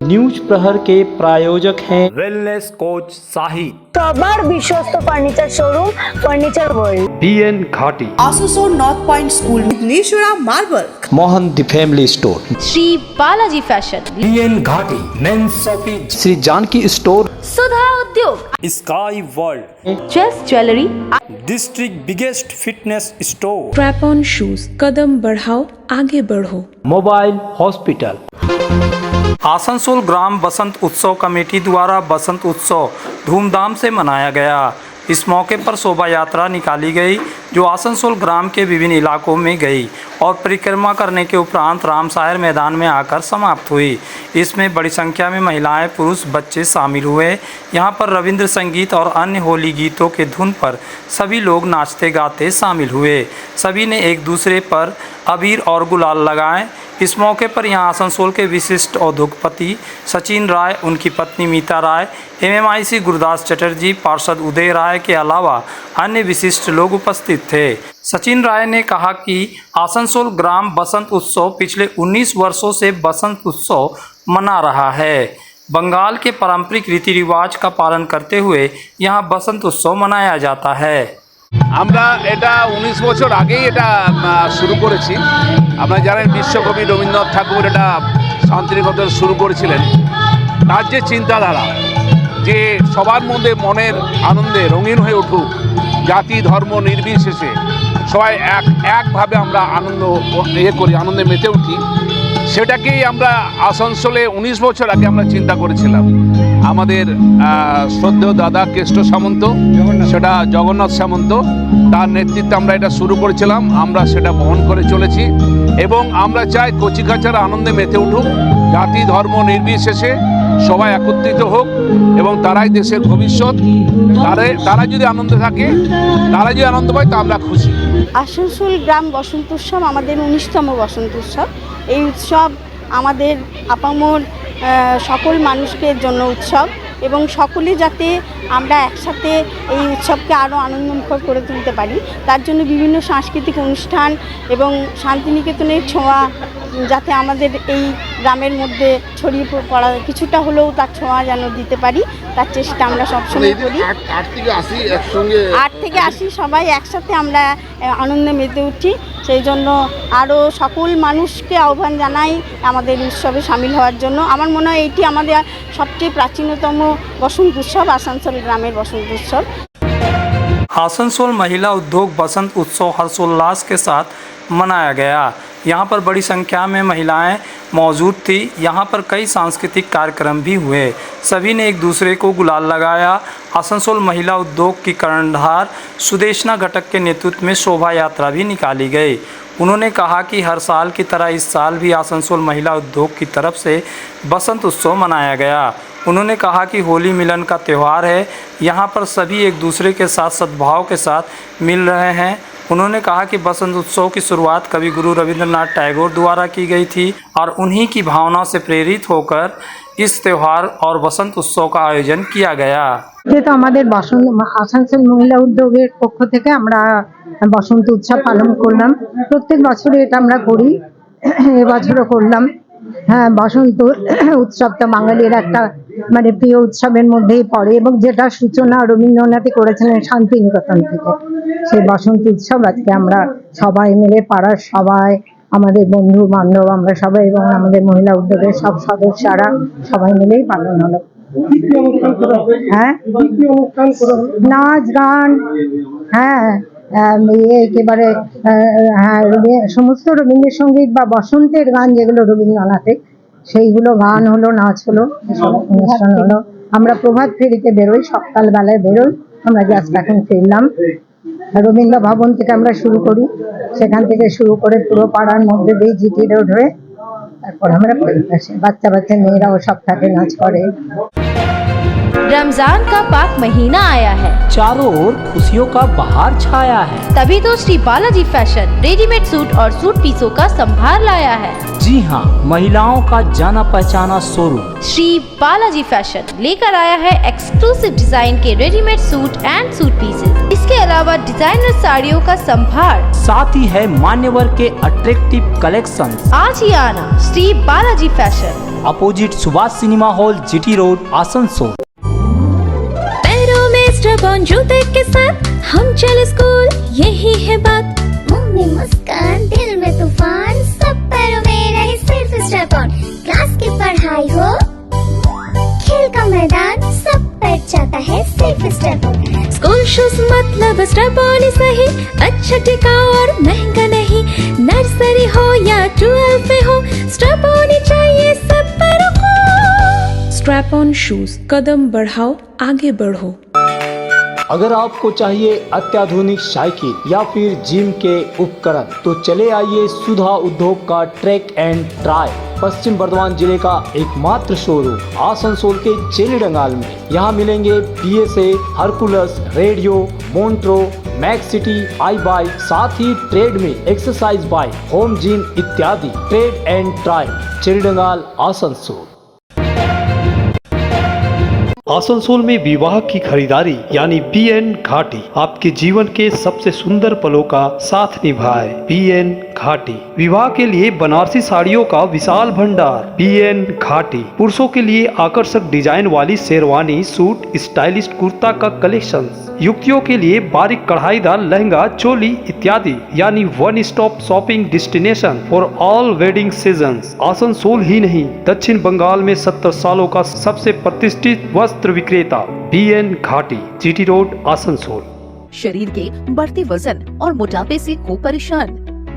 News प्रहर के प्रायोजक हैं वेलनेस कोच साहिद, সবার বিশ্বস্ত furniture showroom furniture world, BN Ghati, Asansol north point school, नीशुरा marble, Mohan the family store, Shri Balaji fashion, BN Ghati, men's shopping, Shri Janki store, Sudha Udyog, sky world, चेस jewellery, district biggest fitness store, strap on shoes, कदम बढ़ाओ आगे बढ़ो, मोबाइल हॉस्पिटल। आसनसोल ग्राम बसंत उत्सव कमेटी द्वारा बसंत उत्सव धूमधाम से मनाया गया। इस मौके पर शोभा यात्रा निकाली गई जो आसनसोल ग्राम के विभिन्न इलाकों में गई और परिक्रमा करने के उपरांत रामसायर मैदान में आकर समाप्त हुई। इसमें बड़ी संख्या में महिलाएं, पुरुष, बच्चे शामिल हुए। यहां पर रविंद्र संगीत और अन्य होली गीतों के धुन पर सभी लोग नाचते गाते शामिल हुए। सभी ने एक दूसरे पर अबीर और गुलाल लगाए। इस मौके पर यहां आसनसोल के विशिष्ट उद्योगपति सचिन राय, उनकी पत्नी मीता राय, MMIC गुरदास चटर्जी, पार्षद उदय राय के अलावा अन्य विशिष्ट लोग उपस्थित थे। सचिन राय ने कहा कि आसनसोल ग्राम बसंत उत्सव पिछले 19 वर्षों से बसंत उत्सव मना रहा है। बंगाल के पारंपरिक रीति रिवाज का पालन करते हुए यहाँ बसंत उत्सव मनाया जाता है। আমরা এটা 19 বছর আগেই এটা শুরু করেছি। আপনারা জানেন বিশ্বকবি রবীন্দ্রনাথ ঠাকুর এটা শান্তিনিকেতন শুরু করেছিলেন। তার যে চিন্তাধারা যে সবার মধ্যে মনের আনন্দে রঙিন হয়ে উঠুক, জাতি ধর্ম নির্বিশেষে সবাই একভাবে আমরা আনন্দে মেতে উঠি, সেটাকেই আমরা আসানসোলে 19 বছর আগে আমরা চিন্তা করেছিলাম। আমাদের শ্রদ্ধেয় দাদা কেষ্ট সামন্ত, সেটা জগন্নাথ সামন্ত, তার নেতৃত্বে আমরা এটা শুরু করেছিলাম। আমরা সেটা বহন করে চলেছি এবং আমরা চাই কচিকাচারা আনন্দে মেতে উঠুক, জাতি ধর্ম নির্বিশেষে সবাই একত্রিত হোক এবং তারাই দেশের ভবিষ্যৎ। তারা যদি আনন্দে থাকে, তারা যদি আনন্দ পায়, তা আমরা খুশি। আসানসোল গ্রাম বসন্ত উৎসব আমাদের 19তম বসন্ত উৎসব। এই উৎসব আমাদের আপামর সকল মানুষের জন্য উৎসব এবং সকলে যাতে আমরা একসাথে এই উৎসবকে আরও আনন্দমুখর করে তুলতে পারি, তার জন্য বিভিন্ন সাংস্কৃতিক অনুষ্ঠান এবং শান্তিনিকেতনের ছোঁয়া যাতে আমাদের এই গ্রামের মধ্যে ছড়িয়ে পড়া কিছুটা হলেও তার ছোঁয়া যেন দিতে পারি, তার চেষ্টা আমরা সবসময় করি। 8 থেকে 80 সবাই একসাথে আমরা আনন্দে মেতে উঠি। সেই জন্য আরও সকল মানুষকে আহ্বান জানাই আমাদের উৎসবে সামিল হওয়ার জন্য। আমার মনে হয় এটি আমাদের সবচেয়ে প্রাচীনতম বসন্ত উৎসব, আসানসোল গ্রামের বসন্ত উৎসব। आसनसोल महिला उद्योग बसंत उत्सव हर्षोल्लास के साथ मनाया गया। यहाँ पर बड़ी संख्या में महिलाएं मौजूद थी। यहाँ पर कई सांस्कृतिक कार्यक्रम भी हुए। सभी ने एक दूसरे को गुलाल लगाया। आसनसोल महिला उद्योग की कर्णधार सुदेशना घटक के नेतृत्व में शोभा यात्रा भी निकाली गई। उन्होंने कहा कि हर साल की तरह इस साल भी आसनसोल महिला उद्योग की तरफ से बसंत उत्सव मनाया गया। उन्होंने कहा कि होली मिलन का त्यौहार है, यहाँ पर सभी एक दूसरे के साथ सद्भाव के साथ मिल रहे हैं। उन्होंने कहा कि बसंत उत्सव की शुरुआत कवि गुरु रविंद्रनाथ टैगोर द्वारा की गई थी और उन्हीं की भावना से प्रेरित होकर इस त्यौहार और बसंत उत्सव का आयोजन किया गया। যেহেতু আমাদের আসানসোল মহিলা উদ্যোগের পক্ষ থেকে আমরা বসন্ত উৎসব পালন করলাম। প্রত্যেক বছরে এটা আমরা করি, এবছরও করলাম। হ্যাঁ, বসন্ত উৎসবটা বাঙালির একটা প্রিয় উৎসবের মধ্যেই পড়ে এবং যেটা সূচনা রবীন্দ্রনাথ করেছিলেন শান্তিনিকেতন থেকে। সেই বসন্ত উৎসব আজকে আমরা সবাই মিলে, পাড়ার সবাই, আমাদের বন্ধু বান্ধব, আমরা সবাই এবং আমাদের মহিলা উদ্যোগের সব সদস্যরা সবাই মিলেই পালন হলো। হ্যাঁ, নাচ গান, হ্যাঁ একেবারে সমস্ত রবীন্দ্রসঙ্গীত বা বসন্তের গান যেগুলো রবীন্দ্রনাথের, সেইগুলো গান হলো, নাচ হলো, অনুষ্ঠান হলো। আমরা প্রভাত ফেরিতে বেরোই, সকালবেলায় বেরোই। আমরা জাস্ট এখন ফিরলাম। রবীন্দ্র ভবন থেকে আমরা শুরু করি, সেখান থেকে শুরু করে পুরো পাড়ার মধ্যে দিয়ে জিটি রোড হয়ে তারপর আমরা ফেরত আসি। বাচ্চা বাচ্চা মেয়েরাও সব থাকে, নাচ করে। रमजान का पाक महीना आया है, चारों ओर खुशियों का बहार छाया है। तभी तो Shri Balaji fashion readymade suit और सूट पीसों का संभार लाया है। जी हाँ, महिलाओं का जाना पहचाना शोरूम श्री बालाजी फैशन लेकर आया है एक्सक्लूसिव डिजाइन के readymade suit and suit pieces. इसके अलावा डिजाइनर साड़ियों का संभार, साथ ही है मान्यवर के अट्रैक्टिव कलेक्शन। आज ही आना Shri Balaji fashion. Opposite Subhash cinema hall, GT road, Asansol. पैरों में स्ट्रैप-ऑन जूते के साथ हम चले स्कूल, यही है बात। मुंह में मुस्कान, दिल में तूफान, सब पैरों में रहे सिर्फ स्ट्रैप-ऑन। क्लास की पढ़ाई हो, खेल का मैदान, सब पर जाता है सिर्फ स्ट्रैप-ऑन। स्कूल शूज मतलब स्ट्रैप-ऑन ही सही, अच्छा टिकाऊ और महंगा नहीं। नर्सरी हो या 12 में हो, स्ट्रैप-ऑन ही चाहिए सब पैरों को। स्ट्रैप ऑन शूज, कदम बढ़ाओ आगे बढ़ो। अगर आपको चाहिए अत्याधुनिक साइकिल या फिर जिम के उपकरण तो चले आइए सुधा उद्योग का ट्रैक एंड ट्राई, पश्चिम बर्धमान जिले का एकमात्र शोरूम आसनसोल के चेली डंगाल में। यहाँ मिलेंगे PSA, Hercules, radio, Montra, max city, I bike, साथ ही ट्रेड में एक्सरसाइज बाइक, होम जिम इत्यादि। Trade and try, Chelidanga, Asansol. Asansol में विवाह की खरीदारी यानी BN घाटी आपके जीवन के सबसे सुंदर पलों का साथ निभाए। BN घाटी विवाह के लिए बनारसी साड़ियों का विशाल भंडार। BN घाटी पुरुषों के लिए आकर्षक डिजाइन वाली शेरवानी, सूट, स्टाइलिश कुर्ता का कलेक्शन, युवतियों के लिए बारीक कढ़ाईदार लहंगा, चोली इत्यादि, यानी one stop shopping destination for all wedding seasons. Asansol ही नहीं, दक्षिण बंगाल में 70 सालों का सबसे प्रतिष्ठित वस्त्र विक्रेता BN घाटी, GT रोड, आसनसोल। शरीर के बढ़ते वजन और मोटापे से हो परेशान,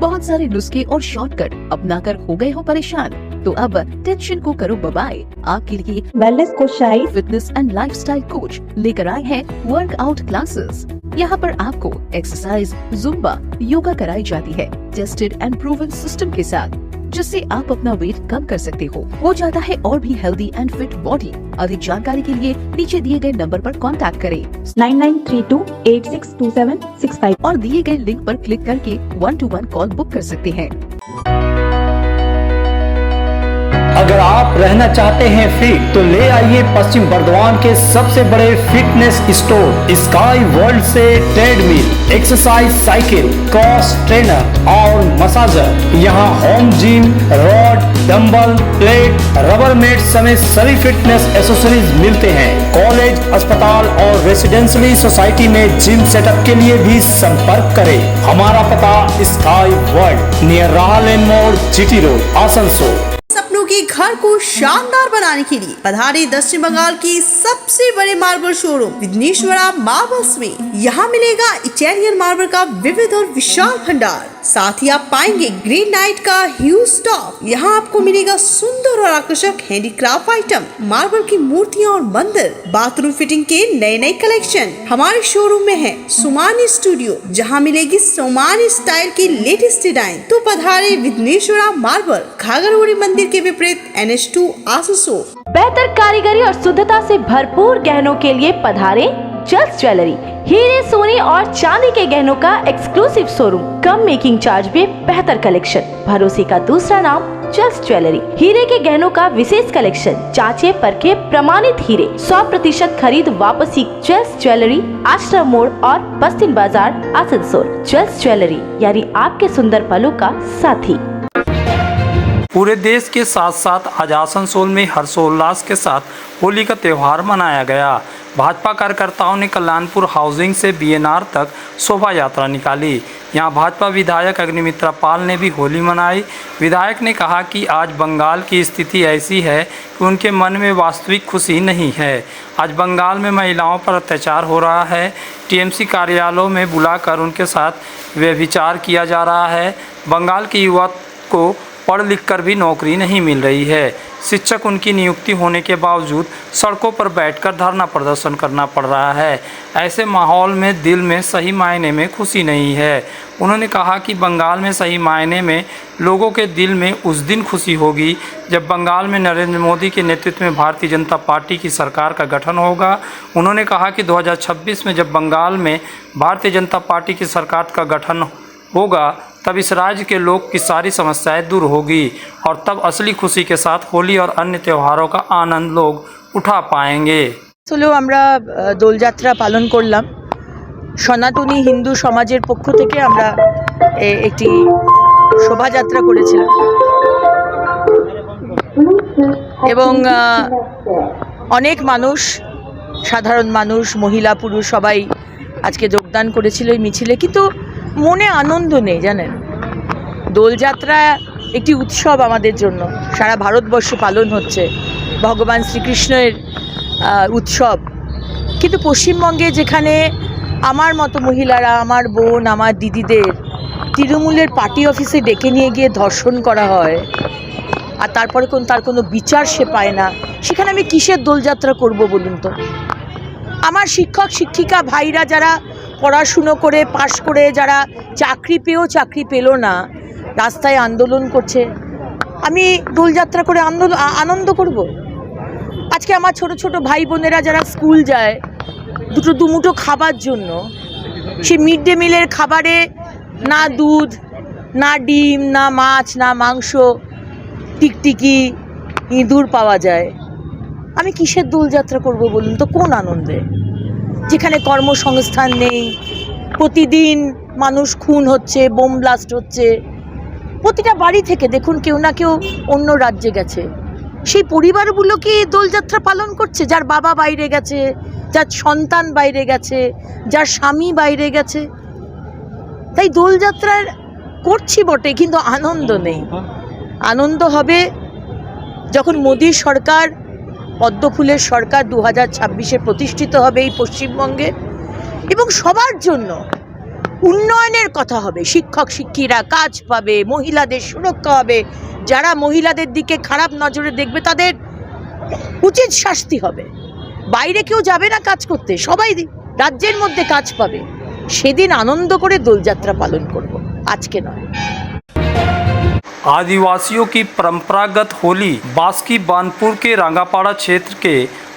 बहुत सारे नुस्खे और शॉर्टकट अपनाकर हो गए हो परेशान, तो अब टेंशन को करो बाय। आपके लिए wellness coach shahi fitness and lifestyle coach लेकर आए हैं वर्कआउट क्लासेस। यहाँ पर आपको एक्सरसाइज, जुम्बा, योगा कराई जाती है टेस्टेड एंड प्रूवन सिस्टम के साथ, जिससे आप अपना वेट कम कर सकते हो जाता है और भी हेल्दी एंड फिट बॉडी। अधिक जानकारी के लिए नीचे दिए गए नंबर पर कांटेक्ट करें 9932862765 और दिए गए लिंक पर क्लिक करके 1-to-1 कॉल बुक कर सकते हैं। अगर आप रहना चाहते हैं फिट तो ले आइए पश्चिम बर्धमान के सबसे बड़े फिटनेस स्टोर स्काई वर्ल्ड से treadmill, exercise cycle, cross trainer और मसाजर। यहाँ home gym, rod, dumbbell, plate, rubber mat समेत सभी फिटनेस एसेसरीज मिलते हैं। कॉलेज, अस्पताल और रेसिडेंशियली सोसाइटी में जिम सेटअप के लिए भी संपर्क करें। हमारा पता स्काई वर्ल्ड, नियर राहलेन मोड़, GT रोड, आसनसोल। सपनों के घर को शानदार बनाने के लिए पधारे दक्षिण बंगाल की सबसे बड़े मार्बल शोरूम विघ्नेश्वरा मार्बल्स में। यहाँ मिलेगा इटालियन मार्बल का विविध और विशाल भंडार, साथ ही आप पाएंगे ग्रेनाइट का ह्यूज स्टॉक। यहाँ आपको मिलेगा सुंदर और आकर्षक हैंडीक्राफ्ट आइटम, मार्बल की मूर्तियाँ और मंदिर, बाथरूम फिटिंग के नए नए कलेक्शन। हमारे शोरूम में है सोमानी स्टूडियो, जहाँ मिलेगी सोमानी स्टाइल की लेटेस्ट डिजाइन। तो पधारे विघ्नेश्वरा मार्बल, घाघरगुड़ी मंदिर के विपरीत NH2 आसनसोल। बेहतर कारीगरी और शुद्धता से भरपूर गहनों के लिए पधारे जल्स ज्वेलरी। हीरे, सोने और चांदी के गहनों का एक्सक्लूसिव शोरूम, कम मेकिंग चार्ज में बेहतर कलेक्शन। भरोसे का दूसरा नाम जल्स ज्वेलरी। हीरे के गहनों का विशेष कलेक्शन, जांचे परखे प्रमाणित हीरे, 100% खरीद वापसी। जल्स ज्वेलरी, आश्रम मोड़ और बस्तिन बाजार, आसनसोल। जल्स ज्वेलरी यानी आपके सुंदर पलों का साथी। पूरे देश के साथ साथ आज आसनसोल में हर्षोल्लास के साथ होली का त्यौहार मनाया गया। भाजपा कार्यकर्ताओं ने कल्याणपुर हाउसिंग से BNR तक शोभा यात्रा निकाली। यहां भाजपा विधायक अग्निमित्रा पाल ने भी होली मनाई। विधायक ने कहा कि आज बंगाल की स्थिति ऐसी है कि उनके मन में वास्तविक खुशी नहीं है। आज बंगाल में महिलाओं पर अत्याचार हो रहा है। TMC कार्यालयों में बुलाकर उनके साथ व्यभिचार किया जा रहा है। बंगाल के युवा को पढ़ लिख कर भी नौकरी नहीं मिल रही है। शिक्षक उनकी नियुक्ति होने के बावजूद सड़कों पर बैठकर धरना प्रदर्शन करना पड़ रहा है। ऐसे माहौल में दिल में सही मायने में खुशी नहीं है। उन्होंने कहा कि बंगाल में सही मायने में लोगों के दिल में उस दिन खुशी होगी जब बंगाल में नरेंद्र मोदी के नेतृत्व में भारतीय जनता पार्टी की सरकार का गठन होगा। उन्होंने कहा कि 2026 में जब बंगाल में भारतीय जनता पार्टी की सरकार का गठन होगा तब इस राज्य के लोग की सारी समस्याएं दूर होगी और तब असली खुशी के साथ होली और अन्य त्योहारों का आनंद लोग उठा पाएंगे। আসলে আমরা দোলযাত্রা পালন করলাম। সনাতনী হিন্দু সমাজের পক্ষ থেকে আমরা একটি শোভাযাত্রা করেছিলাম। এবং অনেক মানুষ, সাধারণ মানুষ, মহিলা পুরুষ সবাই আজকে যোগদান করেছিল এই মিছিলে, কিন্তু মনে আনন্দ নেই জানেন। দোলযাত্রা একটি উৎসব আমাদের জন্য, সারা ভারতবর্ষে পালন হচ্ছে ভগবান শ্রীকৃষ্ণের উৎসব, কিন্তু পশ্চিমবঙ্গে যেখানে আমার মতো মহিলারা, আমার বোন, আমার দিদিদের তৃণমূলের পার্টি অফিসে ডেকে নিয়ে গিয়ে ধর্ষণ করা হয় আর তারপরে তার কোনো বিচার সে পায় না, সেখানে আমি কিসের দোলযাত্রা করব বলুন তো? আমার শিক্ষক শিক্ষিকা ভাইরা যারা পড়াশুনো করে পাশ করে, যারা চাকরি পেয়েও চাকরি পেল না, রাস্তায় আন্দোলন করছে, আমি দোলযাত্রা করে আনন্দ করব? আজকে আমার ছোট ছোট ভাই বোনেরা যারা স্কুল যায় দুমুঠো খাবার জন্য, সে মিড ডে মিলের খাবারে না দুধ, না ডিম, না মাছ, না মাংস, টিকটিকি, ইঁদুর পাওয়া যায়, আমি কিসের দোলযাত্রা করব বলুন তো? কোন আনন্দে? যেখানে কর্মসংস্থান নেই, প্রতিদিন মানুষ খুন হচ্ছে, বোম ব্লাস্ট হচ্ছে, প্রতিটা বাড়ি থেকে দেখুন কেউ না কেউ অন্য রাজ্যে গেছে, সেই পরিবারগুলো কি দোলযাত্রা পালন করছে? যার বাবা বাইরে গেছে, যার সন্তান বাইরে গেছে, যার স্বামী বাইরে গেছে। তাই দোলযাত্রার করছি বটে, কিন্তু আনন্দ নেই। আনন্দ হবে যখন মোদী সরকার, পদ্মফুলের সরকার 2026-এ প্রতিষ্ঠিত হবে এই পশ্চিমবঙ্গে, এবং সবার জন্য উন্নয়নের কথা হবে। শিক্ষক শিক্ষিরা কাজ পাবে, মহিলাদের সুরক্ষা হবে, যারা মহিলাদের দিকে খারাপ নজরে দেখবে তাদের উচিত শাস্তি হবে। বাইরে কেউ যাবে না কাজ করতে, সবাই রাজ্যের মধ্যে কাজ পাবে। সেদিন আনন্দ করে দোলযাত্রা পালন করব, আজকে নয়। आदिवासियों की परंपरागत होली बास्की बानपुर के रंगापाड़ा क्षेत्र के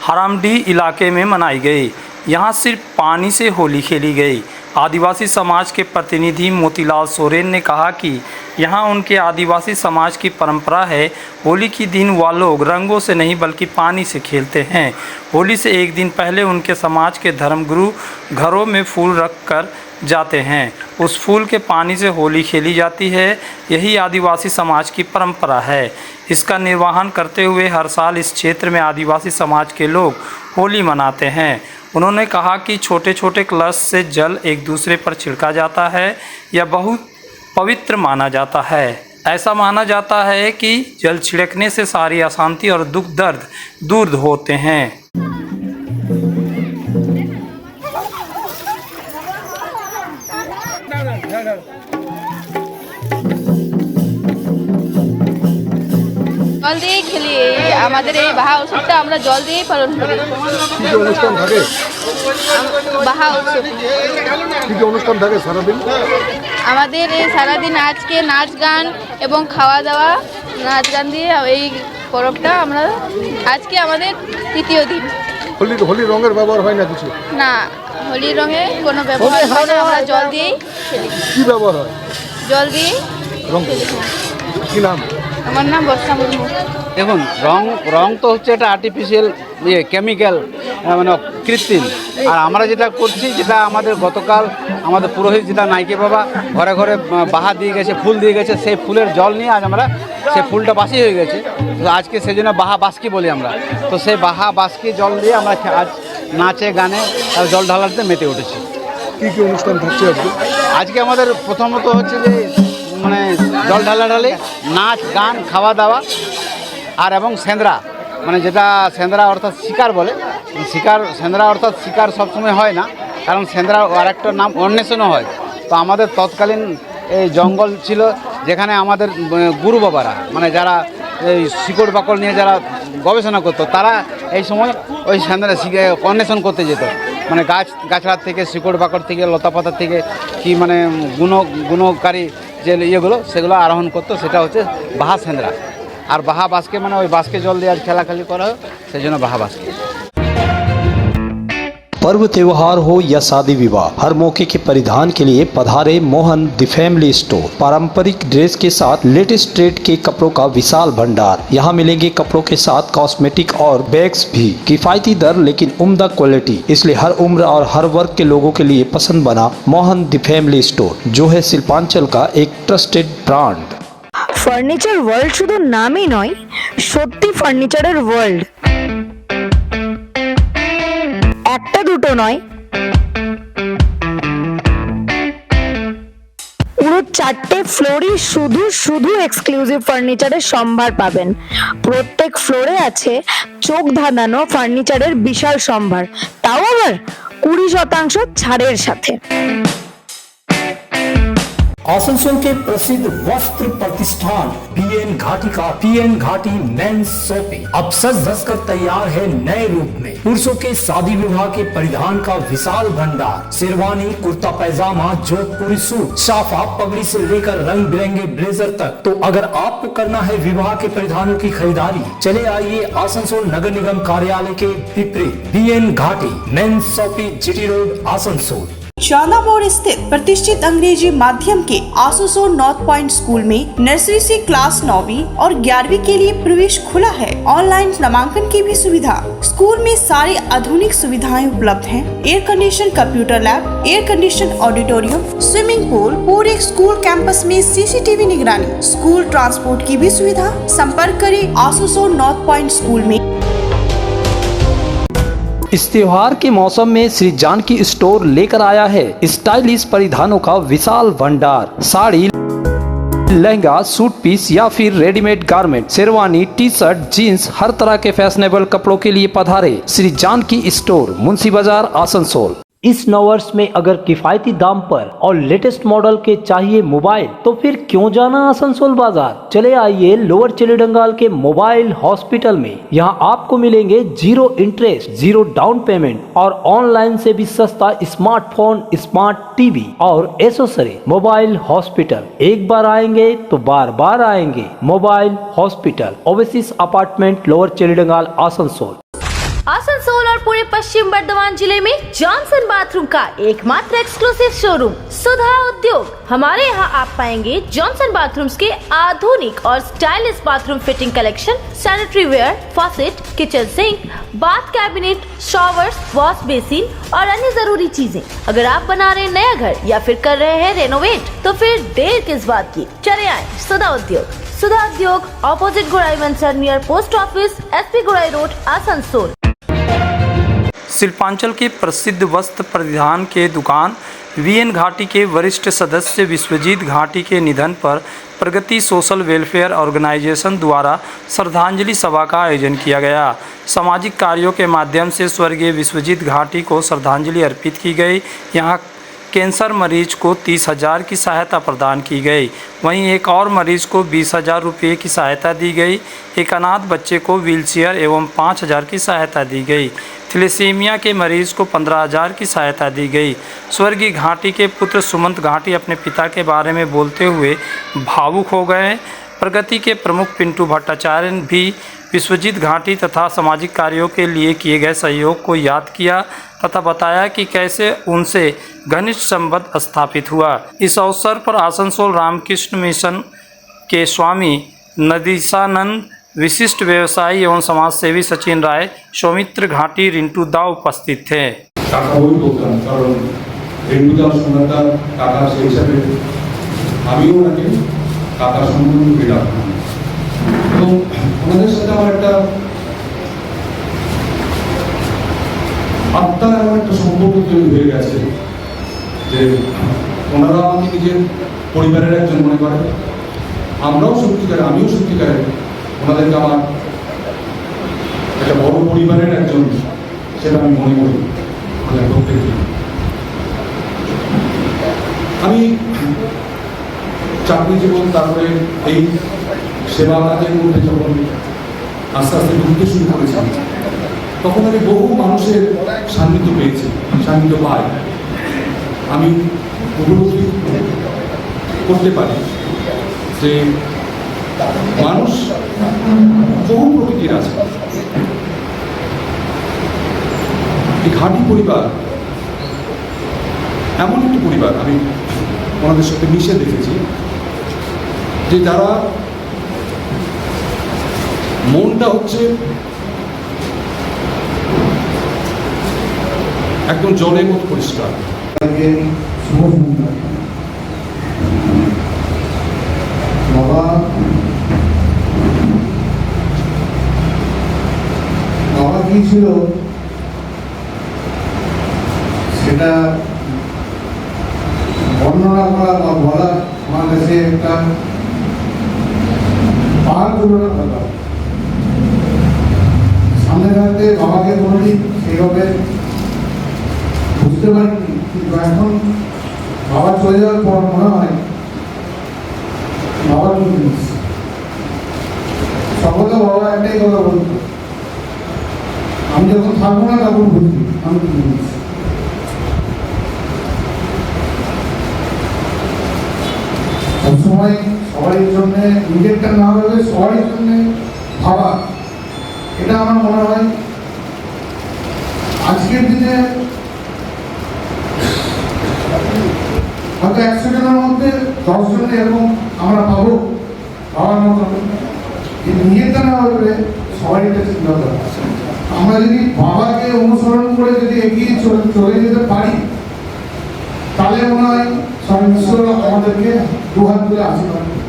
हरामडीह इलाके में मनाई गई। यहां सिर्फ पानी से होली खेली गई। आदिवासी समाज के प्रतिनिधि मोतीलाल सोरेन ने कहा कि यहां उनके आदिवासी समाज की परंपरा है, होली के दिन वह लोग रंगों से नहीं बल्कि पानी से खेलते हैं। होली से एक दिन पहले उनके समाज के धर्मगुरु घरों में फूल रख कर जाते हैं, उस फूल के पानी से होली खेली जाती है। यही आदिवासी समाज की परंपरा है। इसका निर्वहन करते हुए हर साल इस क्षेत्र में आदिवासी समाज के लोग होली मनाते हैं। उन्होंने कहा कि छोटे छोटे कलश से जल एक दूसरे पर छिड़का जाता है, यह बहुत पवित्र माना जाता है। ऐसा माना जाता है कि जल छिड़कने से सारी अशांति और दुख दर्द दूर होते हैं। জল দিয়েই খেলি, আমাদের এই বাহা উৎসবটা আমরা জল দিয়েই পালন করি। অনুষ্ঠান থাকে বাহা উৎসব কি কি অনুষ্ঠান থাকে সারাদিন? আমাদের এই সারাদিন আজকে নাচ গান এবং খাওয়া দাওয়া, নাচ গান দিয়ে এই পরবটা আমরা, আজকে আমাদের তৃতীয় দিন। হোলির রঙের ব্যবহার হয় না কিছু? না, হোলির রঙে কোনো ব্যবহার হয় না, আমরা জল দিয়েই খেলি। কি ব্যবহার হয়? জল দিয়ে রং খেলি। কি নাম? আমার নাম বর্ষা মুর্মু। দেখুন, রং তো হচ্ছে এটা আর্টিফিশিয়াল কেমিক্যাল, মানে কৃত্রিম। আর আমরা যেটা করছি, যেটা আমাদের গতকাল আমাদের পুরোহিত যেটা নাইকে বাবা ঘরে ঘরে বাহা দিয়ে গেছে, ফুল দিয়ে গেছে, সেই ফুলের জল নিয়ে আজ আমরা, সেই ফুলটা বাসি হয়ে গেছে তো আজকে সেই জন্য বাহা বাস্কি বলি আমরা। তো সেই বাহা বাস্কি জল দিয়ে আমরা আজ নাচে গানে আর জল ঢালাতে মেতে উঠেছি। কী কী অনুষ্ঠান থাকছে আজকে? আজকে আমাদের প্রথমত হচ্ছে যে মানে জল ঢালাঢালি, নাচ গান, খাওয়া দাওয়া, আর এবং সেন্দ্রা, মানে যেটা সেন্দ্রা অর্থাৎ শিকার বলে। সেন্দ্রা অর্থাৎ শিকার সবসময় হয় না, কারণ সেন্দ্রা আর একটা নাম অন্বেষণও হয়। তো আমাদের তৎকালীন এই জঙ্গল ছিল, যেখানে আমাদের গুরু বাবারা, মানে যারা এই শিকড় বাকড় নিয়ে যারা গবেষণা করতো, তারা এই সময় ওই সেন্দ্রা অন্বেষণ করতে যেত। মানে গাছড়ার থেকে, শিকড় বাকড় থেকে, লতা পাতার থেকে কি মানে গুণকারী যে ইয়েগুলো সেগুলো আরোহণ করতো, সেটা হচ্ছে বাহা সেন্দ্রা। আর বাহা বাস্কে মানে ওই বাস্কে জল দিয়ে আজ খেলাখেলি করা হয়, সেই জন্য বাহা বাস্কে। पर्व त्योहार हो या शादी विवाह, हर मौके के परिधान के लिए पधारे मोहन द फैमिली स्टोर। पारंपरिक ड्रेस के साथ लेटेस्ट ट्रेंड के कपड़ों का विशाल भंडार। यहाँ मिलेंगे कपड़ों के साथ कॉस्मेटिक और बैग्स भी। किफायती दर लेकिन उम्दा क्वालिटी, इसलिए हर उम्र और हर वर्ग के लोगों के लिए पसंद बना मोहन द फैमिली स्टोर, जो है शिल्पांचल का एक ट्रस्टेड ब्रांड। ফার্নিচার ওয়ার্ল্ড শুধু নামই নয়, সত্যি ফার্নিচারের ওয়ার্ল্ড। একটা দুটো নয়, পুরো 4টে ফ্লোরই শুধু শুধু এক্সক্লুসিভ ফার্নিচারের সম্ভার পাবেন। প্রত্যেক ফ্লোরে আছে চোখ ধাঁধানো ফার্নিচারের বিশাল সম্ভার, তাও আবার 20% ছাড়ের সাথে। आसनसोल के प्रसिद्ध वस्त्र प्रतिष्ठान पीएन घाटी का पीएन घाटी मेंस शॉपिंग अब सज धज कर तैयार है नए रूप में। पुरुषों के शादी विवाह के परिधान का विशाल भंडार, शेरवानी, कुर्ता पैजामा, जोधपुरी सूट, साफा, पगड़ी से लेकर रंग बिरंगे ब्लेजर तक। तो अगर आपको करना है विवाह के परिधानों की खरीदारी, चले आइए आसनसोल नगर निगम कार्यालय के विपरीत PN Ghati men's shopping, GT road, Asansol. Chanda मोड़ स्थित प्रतिष्ठित अंग्रेजी माध्यम के आसनसोल नॉर्थ पॉइंट स्कूल में नर्सरी से क्लास 9वीं और 11वीं के लिए प्रवेश खुला है। ऑनलाइन नामांकन की भी सुविधा। स्कूल में सारी आधुनिक सुविधाएं उपलब्ध हैं। Air condition computer lab, air condition auditorium, swimming pool, पूरे स्कूल कैंपस में सीसीटीवी निगरानी, स्कूल ट्रांसपोर्ट की भी सुविधा। संपर्क करें आसनसोल नॉर्थ पॉइंट स्कूल में। इस त्योहार के मौसम में श्री जानकी स्टोर लेकर आया है स्टाइलिश परिधानों का विशाल भंडार। साड़ी, लहंगा, सूट पीस या फिर readymade garment, sherwani, T shirt, jeans, हर तरह के फैशनेबल कपड़ों के लिए पधारे श्री जानकी स्टोर, मुंशी बाजार, आसनसोल। इस नववर्ष में अगर किफायती दाम पर और लेटेस्ट मॉडल के चाहिए मोबाइल, तो फिर क्यों जाना आसनसोल बाजार। चले आइए लोअर चिलीडंगाल के मोबाइल हॉस्पिटल में। यहाँ आपको मिलेंगे 0 इंटरेस्ट, 0 डाउन पेमेंट और ऑनलाइन से भी सस्ता स्मार्टफोन, स्मार्ट टीवी और एसेसरी। मोबाइल हॉस्पिटल, एक बार आएंगे तो बार बार आएंगे। Mobile hospital, Oasis apartment, lower Chelidanga, Asansol. Asansol और पूरे पश्चिम बर्धमान जिले में जॉनसन बाथरूम का एकमात्र एक्सक्लूसिव शोरूम सुधा उद्योग। हमारे यहाँ आप पाएंगे जॉनसन बाथरूम्स के आधुनिक और stylish bathroom fitting collection, sanitary ware, faucet, kitchen sink, bath cabinet, showers, wash basin और अन्य जरूरी चीजें। अगर आप बना रहे हैं नया घर या फिर कर रहे हैं रेनोवेट, तो फिर देर किस बात की, चले आए सुधा Udyog. Sudha Udyog opposite Gorai Manchar near post office, SP Gorai road, Asansol. Shilpanchal के प्रसिद्ध वस्त्र परिधान के दुकान वीएन घाटी के वरिष्ठ सदस्य विश्वजीत घाटी के निधन पर प्रगति सोशल वेलफेयर ऑर्गेनाइजेशन द्वारा श्रद्धांजलि सभा का आयोजन किया गया। सामाजिक कार्यों के माध्यम से स्वर्गीय विश्वजीत घाटी को श्रद्धांजलि अर्पित की गई। यहाँ कैंसर मरीज को 30,000 की सहायता प्रदान की गई। वहीं एक और मरीज को 20,000 रुपये की सहायता दी गई। एक अनाथ बच्चे को व्हीलचेयर एवं 5,000 की सहायता दी गई। थैलेसीमिया के मरीज को 15,000 की सहायता दी गई। स्वर्गीय घाटी के पुत्र सुमंत घाटी अपने पिता के बारे में बोलते हुए भावुक हो गए। प्रगति के प्रमुख पिंटू भट्टाचार्य भी विश्वजीत घाटी तथा सामाजिक कार्यों के लिए किए गए सहयोग को याद किया तथा बताया कि कैसे उनसे घनिष्ठ संबंध स्थापित हुआ। इस अवसर पर आसनसोल रामकृष्ण मिशन के स्वामी नदीसानंद, विशिष्ट व्यवसायी एवं समाज सेवी सचिन राय, सौमित्र घाटी, रिंटू दा उपस्थित थे। আত্মার এমন একটা সম্পর্ক তৈরি হয়ে গেছে যে ওনারা আমাকে নিজের পরিবারের একজন মনে করে, আমরাও সত্যিকারে, আমিও সত্যিকারে ওনাদেরকে আমার একটা বড় পরিবারের একজন, সেটা আমি মনে করি আমাদের প্রত্যেকে। আমি চাকরি জীবন, তারপরে এই সেবা কাজের মধ্যে যখন আস্তে আস্তে ঢুকতে শুরু করেছি, তখন আমি বহু মানুষের সান্নিধ্য পেয়েছি, সান্নিধ্য পাই। আমি উপলব্ধি করতে পারি যে মানুষ বহু প্রকৃতির আছে। এই ঘাটি পরিবার এমন একটি পরিবার, আমি ওনাদের সাথে মিশে দেখেছি যে যারা মনটা হচ্ছে একদম জলের মতো পরিষ্কার। বাবা তুলনা দরকার। সামনে থাকতে বাবাকে কোনোদিন সেইভাবে বুঝতে পারিনি, কিন্তু এখন বাবা চলে যাওয়ার পর মনে হয় বাবার কি জিনিস। সকলে বাবা একটাই কথা বলতো, আমি যখন থাকবো না তখন বুঝবি আমি কি জিনিস। সবসময় সবারই জন্য নিজেরটা না হলে সবারই জন্য ভাবা, এটা আমার মনে হয় আজকের দিনে হয়তো 100 জনের মধ্যে 10 জন এরকম আমরা পাবো বাবার মতো, কিন্তু নিজেরটা না হলে সবারই এটা চিন্তা করা। আমরা যদি বাবাকে অনুসরণ করে যদি এগিয়ে চলে যেতে পারি, তাহলে মনে হয় স্বামী ঈশ্বর আমাদেরকে দুহাত তুলে আশীর্বাদ করবে।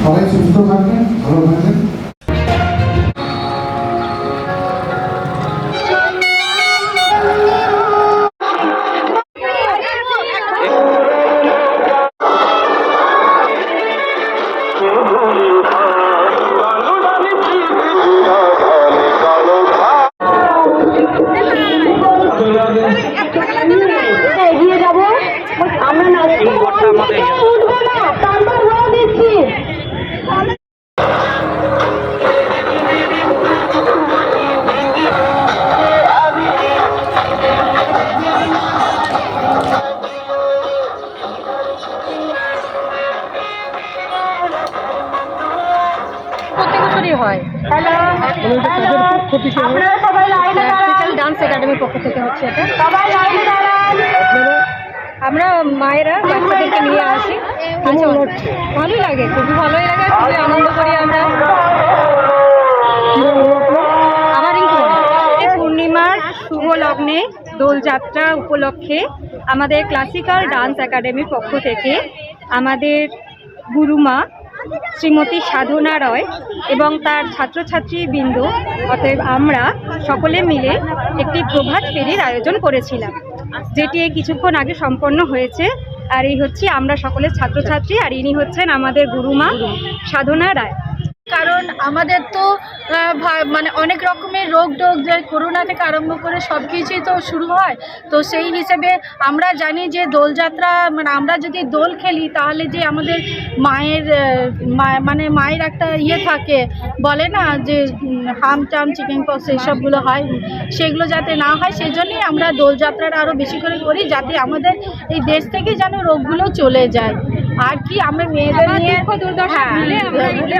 সবাই সুস্থ থাকবেন, ভালো থাকবেন। এগিয়ে যাবো আমরা দিচ্ছি। প্রত্যেক বছরই হয়। ডান্স একাডেমির পক্ষ থেকে হচ্ছে এটা। আমরা মায়েরা বাচ্চাদেরকে নিয়ে আসি। ভালোই লাগে, খুবই ভালোই লাগে, খুবই আনন্দ করি আমরা। আমার পূর্ণিমার শুভ লগ্নে দোলযাত্রা উপলক্ষে আমাদের ক্লাসিক্যাল ডান্স একাডেমির পক্ষ থেকে আমাদের গুরুমা শ্রীমতী সাধনা রয় এবং তার ছাত্রছাত্রীবৃন্দ, অতএব আমরা সকলে মিলে একটি প্রভাত ফেরির আয়োজন করেছিলাম, যেটি কিছুক্ষণ আগে সম্পন্ন হয়েছে। আর এই হচ্ছে আমরা সকলের ছাত্রছাত্রী, আর ইনি হচ্ছেন আমাদের গুরুমা সাধনা রায়। কারণ আমাদের তো মানে অনেক রকমের রোগ যে করোনা থেকে আরম্ভ করে সব কিছুই তো শুরু হয়। তো সেই হিসেবে আমরা জানি যে দোলযাত্রা মানে আমরা যদি দোল খেলি তাহলে যে আমাদের মায়ের একটা ইয়ে থাকে, বলে না যে হাম চাম চিকেন পক্স এইসবগুলো হয়, সেগুলো যাতে না হয় সেই জন্যই আমরা দোলযাত্রাটা আরও বেশি করে করি, যাতে আমাদের এই দেশ থেকে যেন রোগগুলো চলে যায়। আর কি আমরা মেয়েদের নিয়ে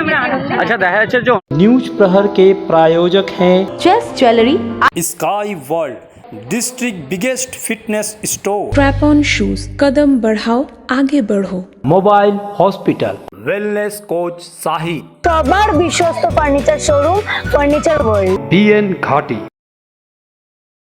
আমরা আনন্দ। अच्छा দেখা যাচ্ছে जो न्यूज प्रहर के प्रायोजक हैं just jewellery, sky world, district biggest fitness store, strap on shoes, कदम बढ़ाओ आगे बढ़ो, mobile hospital, wellness coach Shahi, সবার বিশ্বস্ত furniture showroom furniture world, BN Ghati,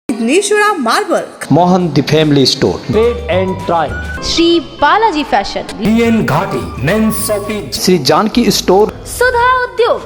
Vighneshwara marble, Mohan the family store, trade and try, Shri Balaji fashion, BN Ghati, men's shopping, Shri Janki store, Sudha उद्योग,